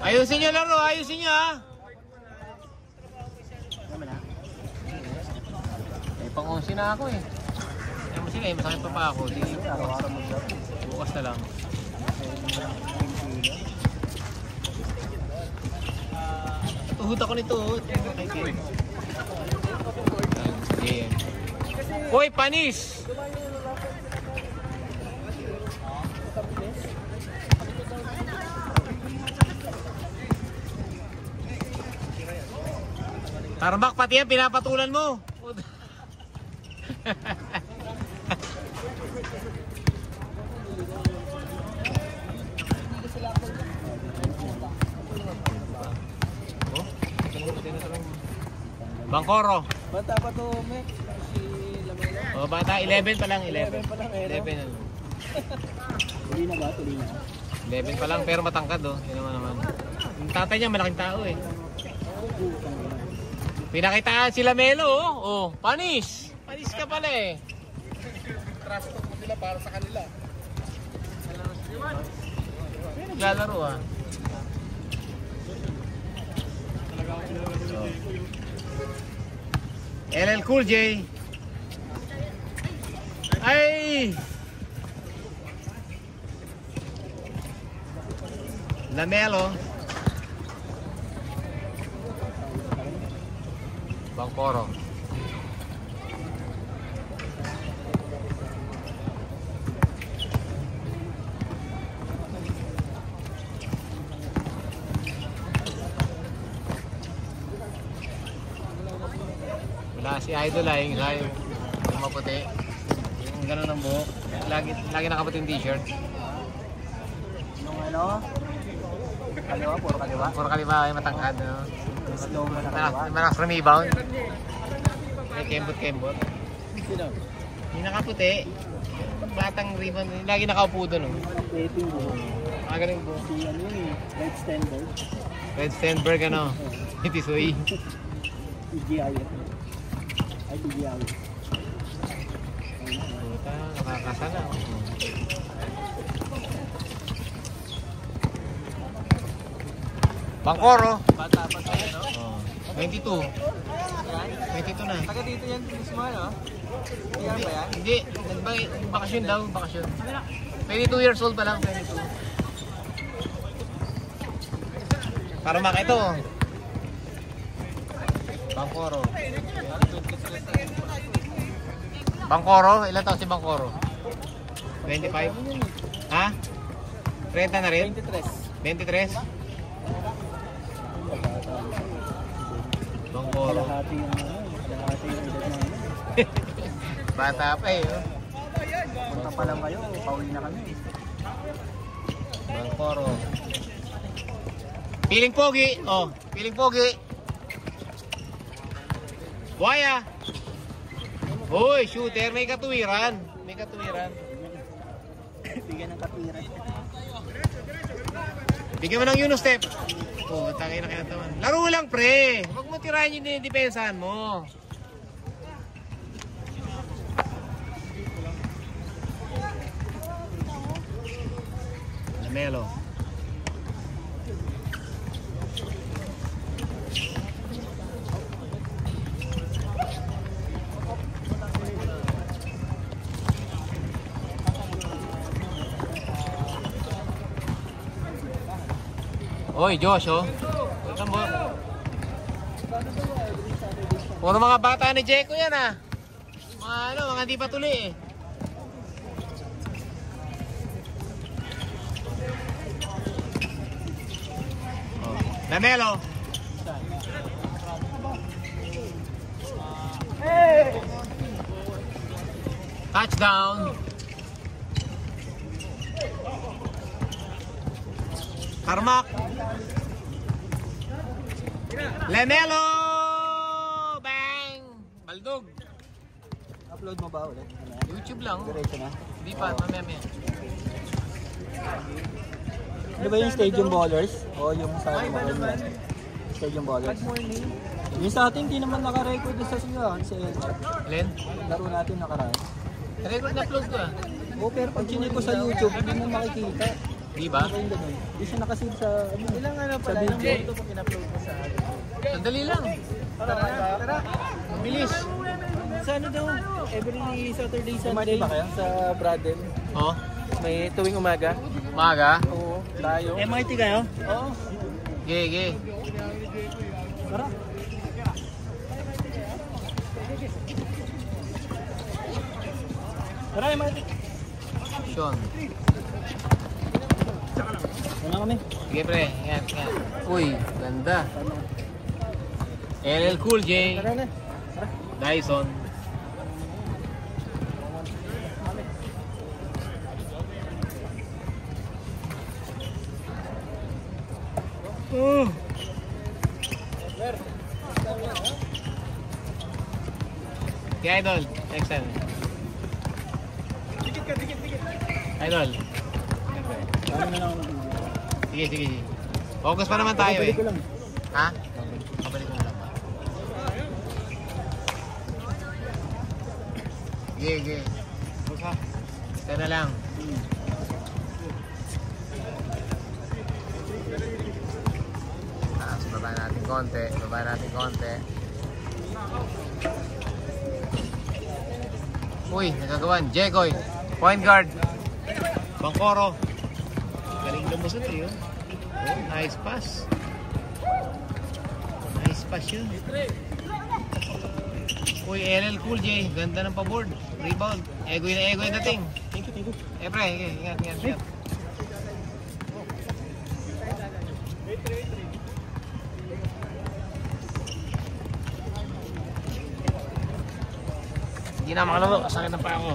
Ayusin nyo laro, ayusin nyo ha. Eh, pang-11 na ako eh. Ayaw mo sila eh, masakit pa ako. Bukas na lang. Tuhod ako nito. Hoy, panis! Tarmak, pati yan, pinapatulan mo. Bangkoro. Bata pa to, Mek. Si Lamela. Oh, bata, 11 pa lang, 11. 11 pa lang, 11 ano. Tuloy na ba? Tuloy na. 11 pa lang, pero matangkad oh. Yun naman. Yung tatay niya, malaking tao eh. Pinakitaan sila Melo oh. Oh, panis. Panis ka pala eh. Trust ko nila para sa kanila. Naglalaro ah. LL Cool J. Ay! Lamelo. Bangkoro. Wala si Idol ay yung maputi. Yung gano'n ng buhok. Lagi nakaputi yung t-shirt. Nung ano? Kaliwa, puro kaliwa. Puro kaliwa ay matangkad. No? Slow mo na kaliwa. Malakas rebound. May kembot-kembot. Sino? Yung nakaputi. Batang rebound. Lagi nakaupo doon. No? Waiting mo. Magaling po. Si ano yun, Red Stenberg. Red Stenberg ano? Itisoy. TGI. Ay, TGI. Puta, nakakasala. Bangkoro. Bata pa tayo, no? Oh. 22. 22 na. Taga dito yan, mismo, no? Yan ba yan? Hindi. Bakasyon daw. Bakasyon. 22 years old pa lang. 22. Para makito. Bangkoro. Bangkoro? Ilan taon si Bangkoro? 25? Ha? 30 na rin? 23. 23? Bangkoro. Kalahati yung edad namin. Bata pa eh. Oh. Punta pa lang kayo, pauwi na kami. Bangkoro. Piling pogi. Oh, piling pogi. Buhaya. Hoy, shooter, may katuwiran. May katuwiran. Bigyan ng katwiran. Bigyan mo ng Unostep. Oh, tangay na kaya naman. Laro lang, pre. Huwag mo tirahin yung dinidepensahan mo. Lamelo. Oy, Josh, oh. Ito mo. Puro mga bata ni Jeko yan, ah. Mga di pa tuli, eh. Oh. Lamelo. Touchdown. Tarmak. Lamelo! Bang! Baldog. Upload mo ba ulit? YouTube lang. Diretso na. Hindi pa, mamaya. Ano ba yung Stadium Ballers? O yung sa Stadium Ballers? Yung sa ating di naman naka-record sa siya. Sa Len? laro natin nakaraan. Record na upload ko ah. Oh, pero pag chinig ko sa YouTube, hindi mo makikita. Di ba? Ano yung ganun? Hindi siya nakasave sa Ilang ano pala, sa ilang video. photo mo in-upload mo sa ano? Sandali lang. Tara. Bilis. Sa ano daw, every Saturday, Sumali Sunday, ba kayo? sa Bradel, Oh, may tuwing umaga. maga. Oo, tayo. MIT kayo? Oo. Ge. Tara. Tara, MIT. Sean. Ano kami? Sige pre, ingat. Uy, ganda. LL Cool J. Tara na. Dyson. Okay, Idol. Next time. Idol. Ano na lang. Sige. Focus pa naman tayo eh. Babalik ko lang. Ha? Pabalik ko na lang. Sige. Ito na lang. So baba natin konti. Uy, nagagawan. Jegoy. Point guard. Bangkoro. Galing lumusot eh yun. Oh, nice pass. Nice pass yun. Uy, LL Cool J. Ganda ng paboard. Rebound. Egoy na dating. Thank you. Pre, ingat. Hindi na makalaro. Sakit na pa ako.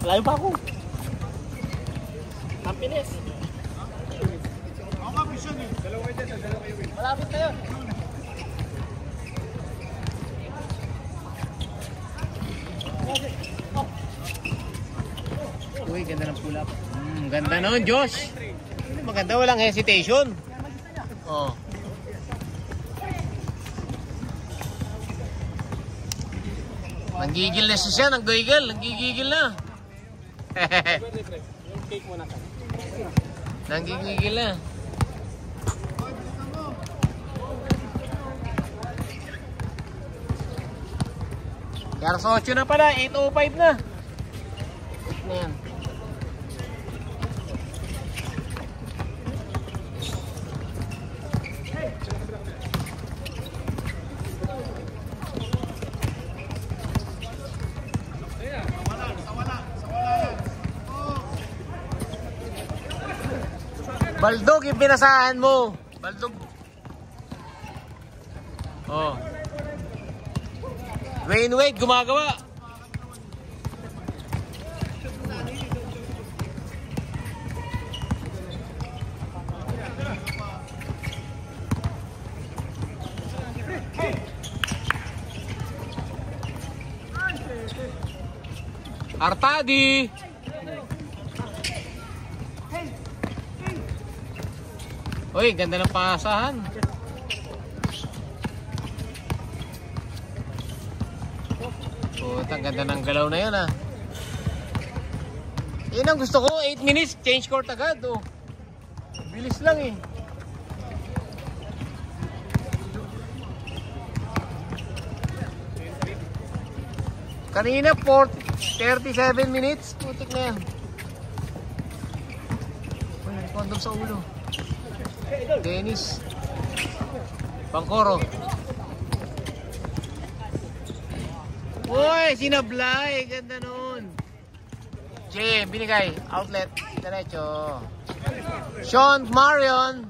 Layo pa ako. Happiness. Malapit na yun. Uy, ganda ng pull up. Ganda nun, Josh. Maganda, walang hesitation. Oh. Nanggigil na siya, nanggigigil na. Nanggigigil na. Kaya sa 8 na pala, 8:05 na. Ayan. Baldog, yung pinasahan mo. Baldog. Oh. Wade, gumagawa. Artadi. Uy, ganda ng pasahan. Putang ganda ng galaw na yun ah. Yun ang gusto ko, 8 minutes, change court agad oh. Bilis lang eh. Kanina 37 minutes, putik na yan. Uy, kondom sa ulo. Dennis Bangkoro. Uy, sinablay. Ganda nun. J, binigay. Outlet. Diretso. Sean Marion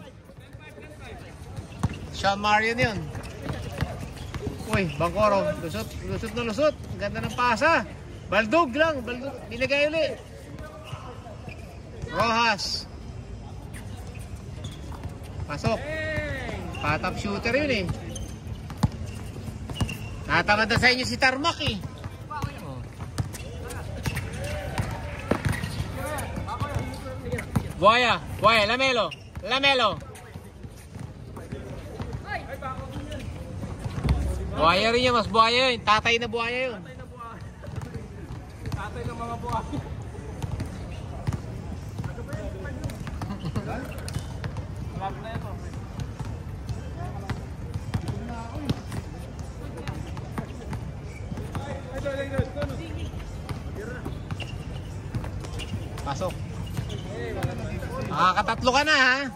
yun. Uy, Bangkoro. Lusot na lusot. Ganda ng pasa. Baldog lang. Binigay ulit. Rojas. Pasok. Patap shooter yun eh. Natamad na sa inyo si Tarmac eh. Oh. Buhaya, Lamelo. Buhaya rin yun, mas buhaya yun. Tatay na buhaya yun. Tatay ng mga buhay. Pasok. Nakakatatlo ka na ha.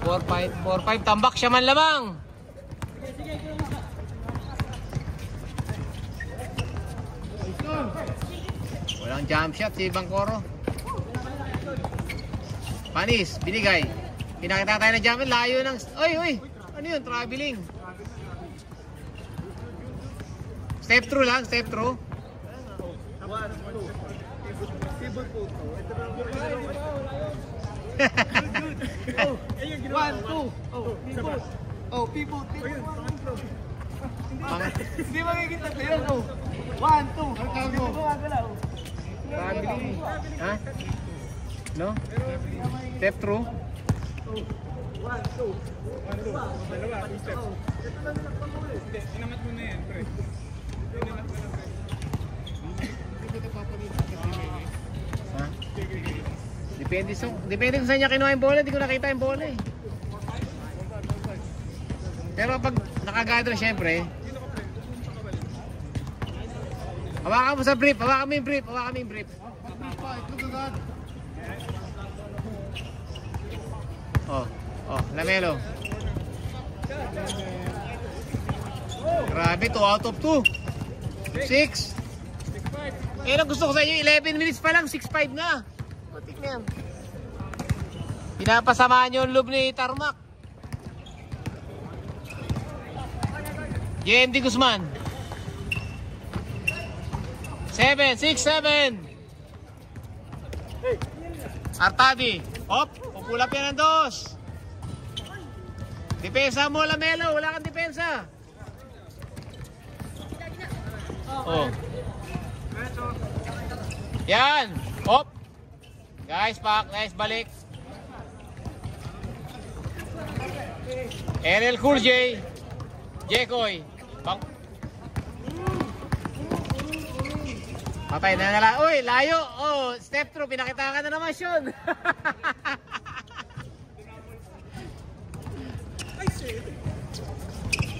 4-5. Tambak siya man lamang. Walang jump shot si Bangkoro. Panis, binigay. Pinakita tayo ng jump shot. Layo ng... Oy! Ano yun? Traveling. Step through lang, step through. 1, 2. People. Hindi magiging tatlo yun. 1, 2. Traveling. Ha? No? Step through. 1, 2. Dalawa, step. Hindi, inamat mo na yan, pre. Ha? Depende kung saan niya kinuha yung bola, hindi ko nakita yung bola eh. Pero pag nakagather syempre, hawakan mo sa brief, hawakan mo yung brief. Oh, Lamelo. Grabe, 2 out of 2. 6. Yan ang gusto ko sa inyo, 11 minutes pa lang, 6-5 na. Putik na yan. Pinapasamahan nyo yung loob ni Tarmac. JMD Guzman. 7, 6, 7. Artadi. Hop, pupulap yan ng 2. Depensa mo, Lamelo. Wala kang depensa. Oh. Yan. Hop. Guys, nice balik. LL Cool J. Jekoy. Patay na nala. Uy, layo. Oh, step through. Pinakita ka na naman, Sean.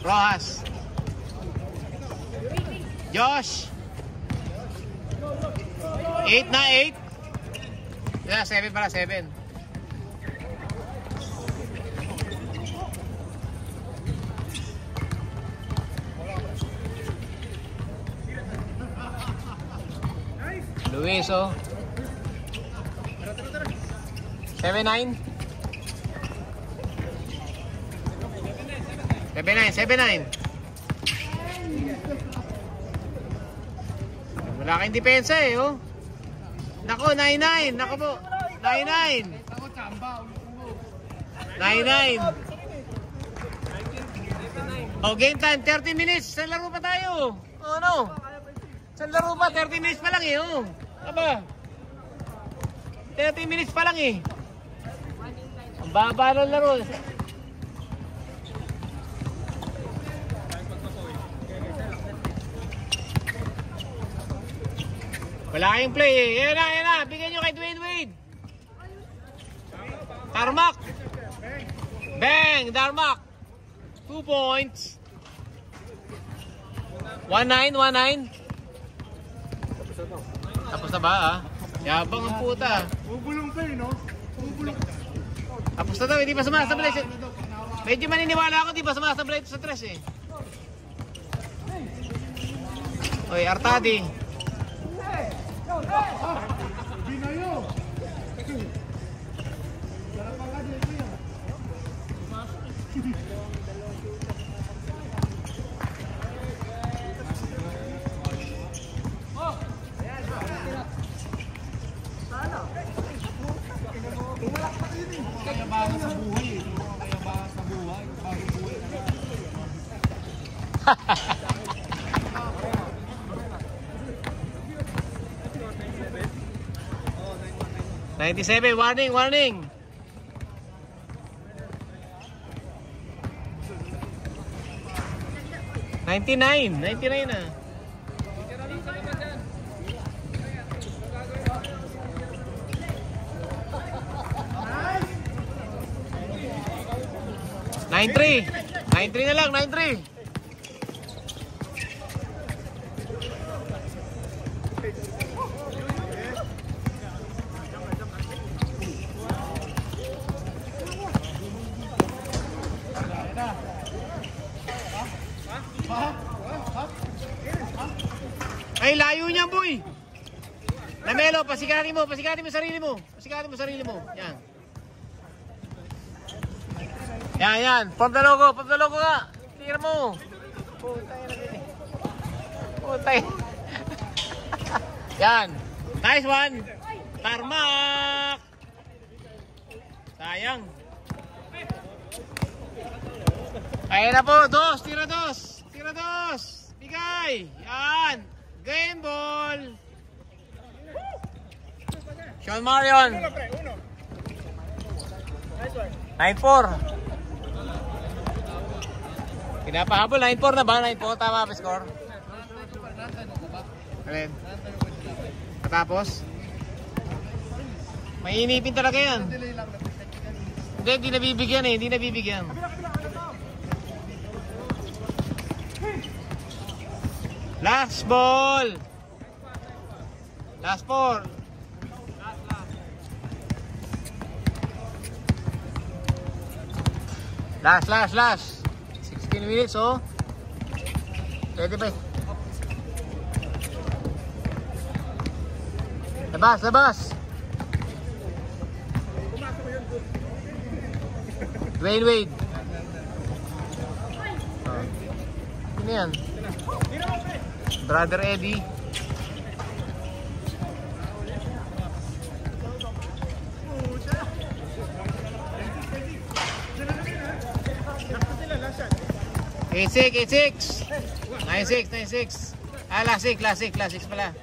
Rojas. Josh. 8 na 8. Yeah, 7 para 7. Luis, oh. 7-9. 7-9. Wala kayong depensa eh, oh. Nako, 9-9. Nako po. 9-9. 9-9. Oh, game time. 30 minutes. Sa laro pa tayo. Oh, no. Sa laro pa. 30 minutes pa lang eh, oh. Aba. 30 minutes pa lang eh. Ang baba ng laro. Wala kayong play eh. Yan na. Bigyan nyo kay Dwayne Wade. Tarmac. Bang! Tarmac. 2 points. 1-9. Tapos na ba ah? Yabang ang puta. Bubulong pa eh, no? Bubulong. Tapos na daw, hindi pa sumasablay. Medyo maniniwala ako, hindi pa sumasablay ito sa tres eh. Oy, Artadi. Binayo. Kayabangan sa buhay eh. Kayabangan sa buhay. Bagong buhay. 97, warning. 99 na. Nine three na lang, 9-3. Ay, layo niyan, boy. Lamelo, pasigati mo sarili mo. Pasigati mo sarili mo. Yan. Yan. Pop the logo ka. Tira mo. Putay. Yan. Nice one. Tarmac. Sayang. Ayan na po. Tira dos. Bigay. Yan. Game ball. Sean Marion. 9-4. Pinapahabol. 9-4 na ba? 9-4. Tama ba score? Alin? Tapos? Mainipin talaga yan. Hindi nabibigyan eh. Hindi nabibigyan. Last ball. Last ball. Last. 16 minutes, oh. Pwede ba? Labas. Dwayne Wade. Ano yan? Brother Eddie. Eight-six. 9-6. Classic pala.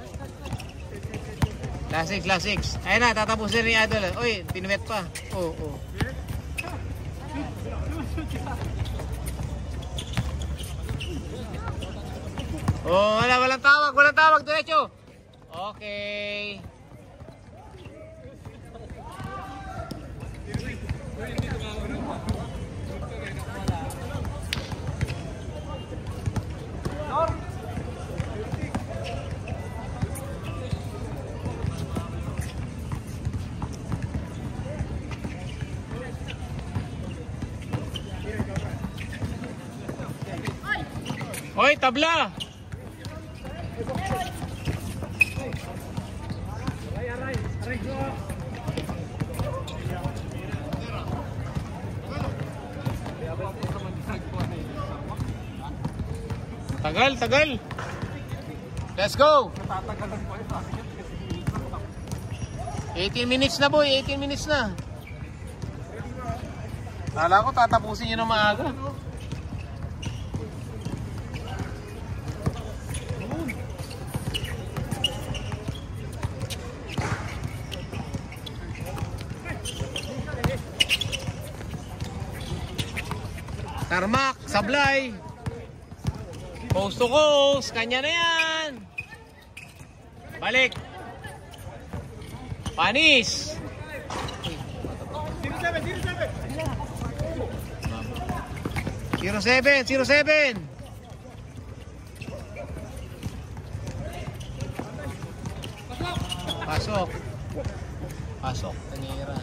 Classic. Ayun na, tatapusin ni Idol. Uy, pinuwet pa. Oo. Oh, walang tawag, diretso. Okay. Hoy, tabla. Tagal. Let's go. 18 minutes na, boy. 18 minutes na. Kala ko tatapusin nyo na maaga. Tarmac, sablay. Coast to coast, kanya na yan. Balik. Panis. 07. Pasok. Tanira.